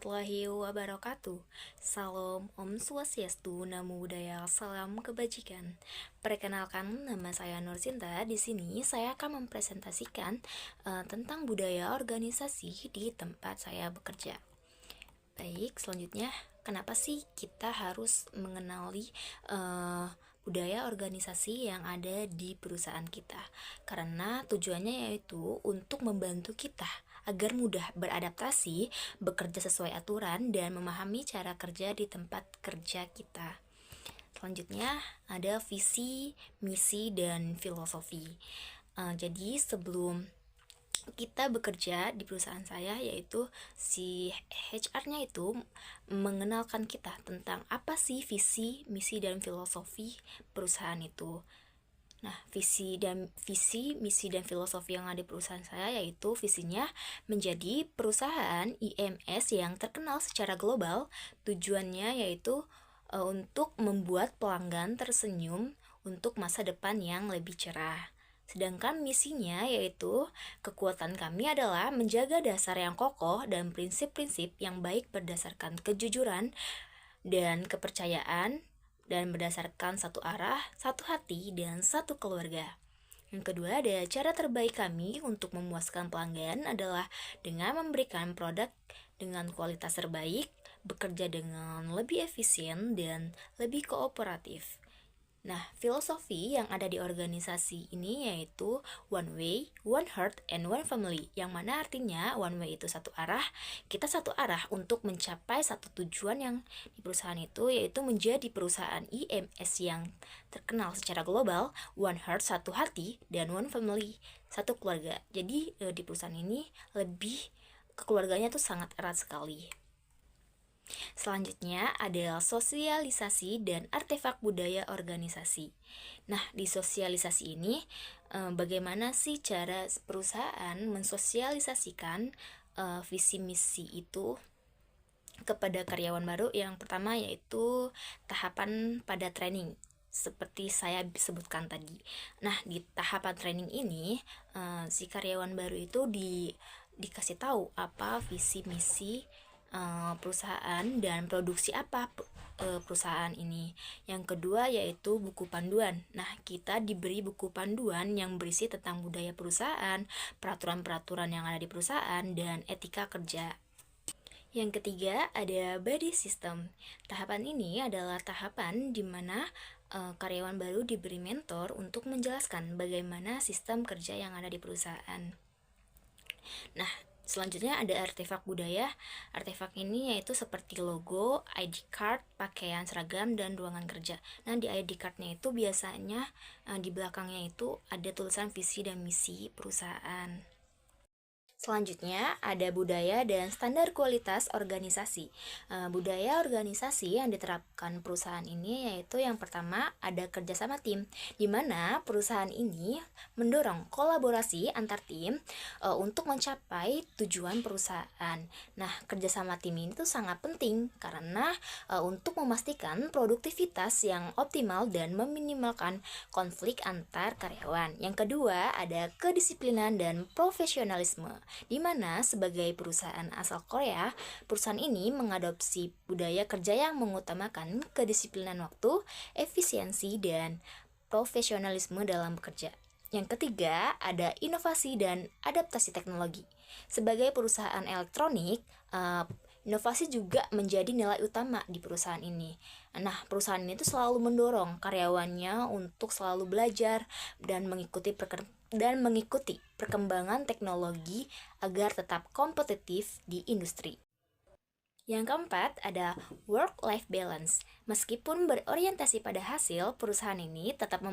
warahmatullahi wabarakatuh. Salam Om Swastiastu, Namo Buddhaya, salam kebajikan. Perkenalkan, nama saya Nur Sinta. Di sini saya akan mempresentasikan tentang budaya organisasi di tempat saya bekerja. Baik, selanjutnya, kenapa sih kita harus mengenali budaya organisasi yang ada di perusahaan kita? Karena tujuannya yaitu untuk membantu kita agar mudah beradaptasi, bekerja sesuai aturan, dan memahami cara kerja di tempat kerja kita. Selanjutnya ada visi, misi, dan filosofi. Jadi sebelum kita bekerja di perusahaan saya, yaitu si HR-nya itu mengenalkan kita tentang apa sih visi, misi, dan filosofi perusahaan itu. Nah, visi, misi, dan filosofi yang ada di perusahaan saya yaitu visinya menjadi perusahaan IMS yang terkenal secara global. Tujuannya yaitu untuk membuat pelanggan tersenyum untuk masa depan yang lebih cerah. Sedangkan misinya yaitu kekuatan kami adalah menjaga dasar yang kokoh dan prinsip-prinsip yang baik berdasarkan kejujuran dan kepercayaan dan berdasarkan satu arah, satu hati, dan satu keluarga. Yang kedua, ada cara terbaik kami untuk memuaskan pelanggan adalah dengan memberikan produk dengan kualitas terbaik, bekerja dengan lebih efisien, dan lebih kooperatif. Nah, filosofi yang ada di organisasi ini yaitu one way, one heart, and one family, yang mana artinya one way itu satu arah, kita satu arah untuk mencapai satu tujuan yang di perusahaan itu, yaitu menjadi perusahaan IMS yang terkenal secara global, one heart, satu hati, dan one family, satu keluarga. Jadi di perusahaan ini lebih kekeluarganya tuh sangat erat sekali. Selanjutnya ada sosialisasi dan artefak budaya organisasi. Nah, di sosialisasi ini bagaimana sih cara perusahaan mensosialisasikan visi misi itu kepada karyawan baru? Yang pertama yaitu tahapan pada training, seperti saya sebutkan tadi. Nah, di tahapan training ini si karyawan baru itu dikasih tahu apa visi misi perusahaan dan produksi apa perusahaan ini. Yang kedua yaitu buku panduan. Nah, kita diberi buku panduan yang berisi tentang budaya perusahaan, peraturan-peraturan yang ada di perusahaan, dan etika kerja. Yang ketiga ada body system. Tahapan ini adalah tahapan di mana karyawan baru diberi mentor untuk menjelaskan bagaimana sistem kerja yang ada di perusahaan. Nah, selanjutnya ada artefak budaya. Artefak ini yaitu seperti logo, ID card, pakaian seragam, dan ruangan kerja. Nah, di ID cardnya itu biasanya di belakangnya itu ada tulisan visi dan misi perusahaan. Selanjutnya ada budaya dan standar kualitas organisasi. Budaya organisasi yang diterapkan perusahaan ini yaitu yang pertama ada kerjasama tim, di mana perusahaan ini mendorong kolaborasi antar tim untuk mencapai tujuan perusahaan. Nah, kerjasama tim ini tuh sangat penting karena untuk memastikan produktivitas yang optimal dan meminimalkan konflik antar karyawan. Yang kedua ada kedisiplinan dan profesionalisme, di mana sebagai perusahaan asal Korea, perusahaan ini mengadopsi budaya kerja yang mengutamakan kedisiplinan waktu, efisiensi, dan profesionalisme dalam bekerja. Yang ketiga, ada inovasi dan adaptasi teknologi. Sebagai perusahaan elektronik, inovasi juga menjadi nilai utama di perusahaan ini. Nah, perusahaan ini tuh selalu mendorong karyawannya untuk selalu belajar dan mengikuti perkembangan teknologi agar tetap kompetitif di industri. Yang keempat ada work-life balance. Meskipun berorientasi pada hasil, perusahaan ini tetap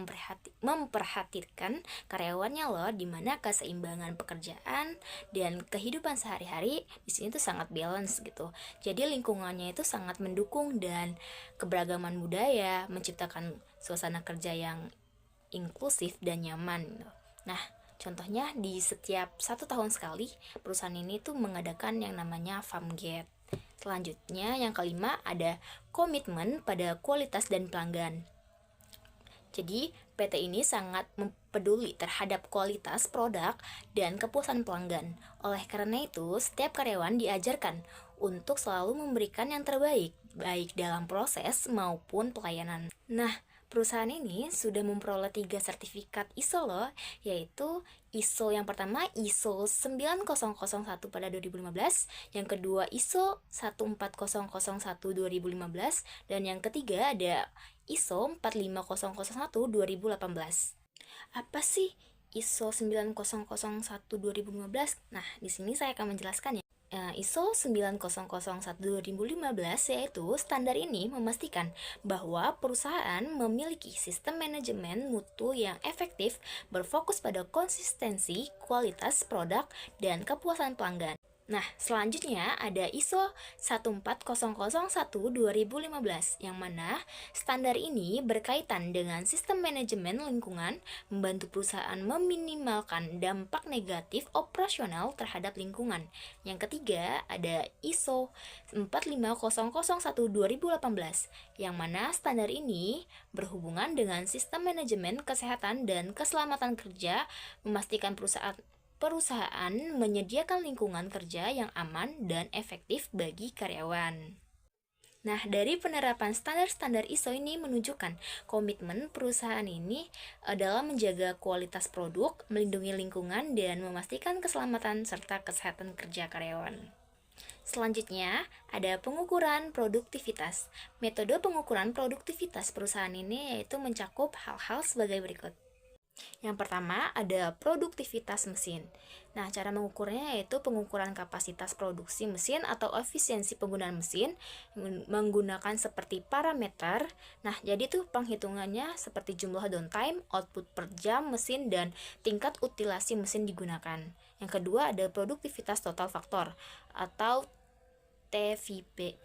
memperhatikan karyawannya loh, di mana keseimbangan pekerjaan dan kehidupan sehari-hari di sini tuh sangat balance gitu. Jadi lingkungannya itu sangat mendukung dan keberagaman budaya, menciptakan suasana kerja yang inklusif dan nyaman. Nah, contohnya di setiap 1 tahun sekali perusahaan ini tuh mengadakan yang namanya FAMGET. Selanjutnya yang kelima ada komitmen pada kualitas dan pelanggan. Jadi PT ini sangat peduli terhadap kualitas produk dan kepuasan pelanggan. Oleh karena itu, setiap karyawan diajarkan untuk selalu memberikan yang terbaik, baik dalam proses maupun pelayanan. Nah, perusahaan ini sudah memperoleh 3 sertifikat ISO loh, yaitu ISO yang pertama ISO 9001 pada 2015, yang kedua ISO 14001 2015, dan yang ketiga ada ISO 45001 2018. Apa sih ISO 9001 2015? Nah, di sini saya akan menjelaskan ya. ISO 9001 2015 yaitu standar ini memastikan bahwa perusahaan memiliki sistem manajemen mutu yang efektif, berfokus pada konsistensi, kualitas produk, dan kepuasan pelanggan. Nah, selanjutnya ada ISO 14001 2015 yang mana standar ini berkaitan dengan sistem manajemen lingkungan, membantu perusahaan meminimalkan dampak negatif operasional terhadap lingkungan. Yang ketiga ada ISO 45001 2018 yang mana standar ini berhubungan dengan sistem manajemen kesehatan dan keselamatan kerja, memastikan perusahaan menyediakan lingkungan kerja yang aman dan efektif bagi karyawan. Nah, dari penerapan standar-standar ISO ini menunjukkan komitmen perusahaan ini dalam menjaga kualitas produk, melindungi lingkungan, dan memastikan keselamatan serta kesehatan kerja karyawan. Selanjutnya, ada pengukuran produktivitas. Metode pengukuran produktivitas perusahaan ini yaitu mencakup hal-hal sebagai berikut. Yang pertama ada produktivitas mesin. Nah, cara mengukurnya yaitu pengukuran kapasitas produksi mesin atau efisiensi penggunaan mesin menggunakan seperti parameter. Nah, jadi tuh penghitungannya seperti jumlah downtime, output per jam mesin, dan tingkat utilasi mesin digunakan. Yang kedua ada produktivitas total faktor atau TVP,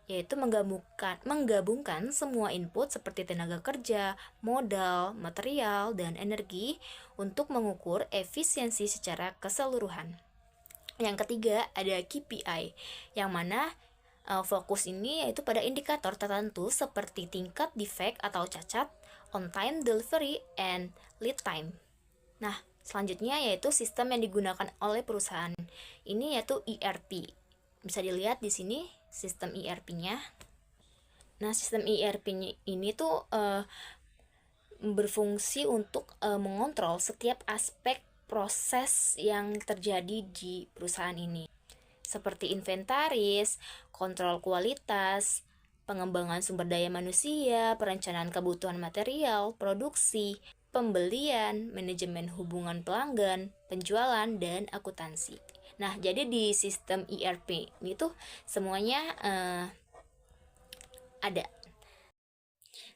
yaitu menggabungkan semua input seperti tenaga kerja, modal, material, dan energi untuk mengukur efisiensi secara keseluruhan. Yang ketiga ada KPI, yang mana fokus ini yaitu pada indikator tertentu seperti tingkat defect atau cacat, on time delivery, and lead time. Nah, selanjutnya yaitu sistem yang digunakan oleh perusahaan. Ini yaitu ERP. Bisa dilihat di sini sistem ERP-nya. Nah, sistem ERP-nya ini tuh berfungsi untuk mengontrol setiap aspek proses yang terjadi di perusahaan ini, seperti inventaris, kontrol kualitas, pengembangan sumber daya manusia, perencanaan kebutuhan material, produksi, pembelian, manajemen hubungan pelanggan, penjualan, dan akuntansi. Nah, jadi di sistem ERP ini tuh semuanya ada.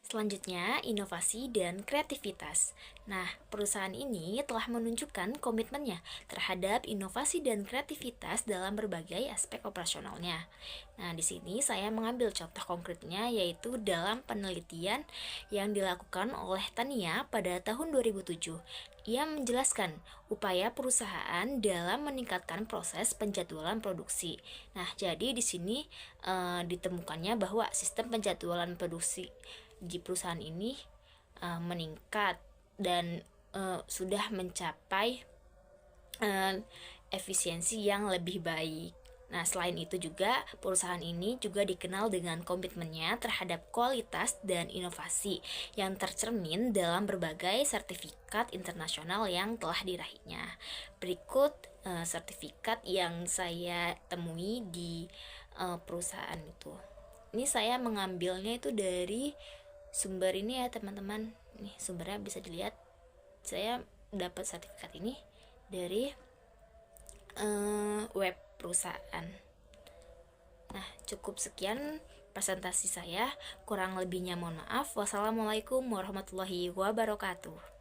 Selanjutnya, inovasi dan kreativitas. Nah, perusahaan ini telah menunjukkan komitmennya terhadap inovasi dan kreativitas dalam berbagai aspek operasionalnya. Nah, di sini saya mengambil contoh konkretnya yaitu dalam penelitian yang dilakukan oleh Tania pada tahun 2007. Ia menjelaskan upaya perusahaan dalam meningkatkan proses penjadwalan produksi. Nah, jadi di sini ditemukannya bahwa sistem penjadwalan produksi di perusahaan ini meningkat dan sudah mencapai efisiensi yang lebih baik. Nah, selain itu juga perusahaan ini juga dikenal dengan komitmennya terhadap kualitas dan inovasi yang tercermin dalam berbagai sertifikat internasional yang telah diraihnya. Berikut sertifikat yang saya temui di perusahaan itu. Ini saya mengambilnya itu dari sumber ini ya teman-teman. Nih sumbernya bisa dilihat. Saya dapat sertifikat ini dari web perusahaan. Nah, cukup sekian presentasi saya. Kurang lebihnya mohon maaf. Wassalamualaikum warahmatullahi wabarakatuh.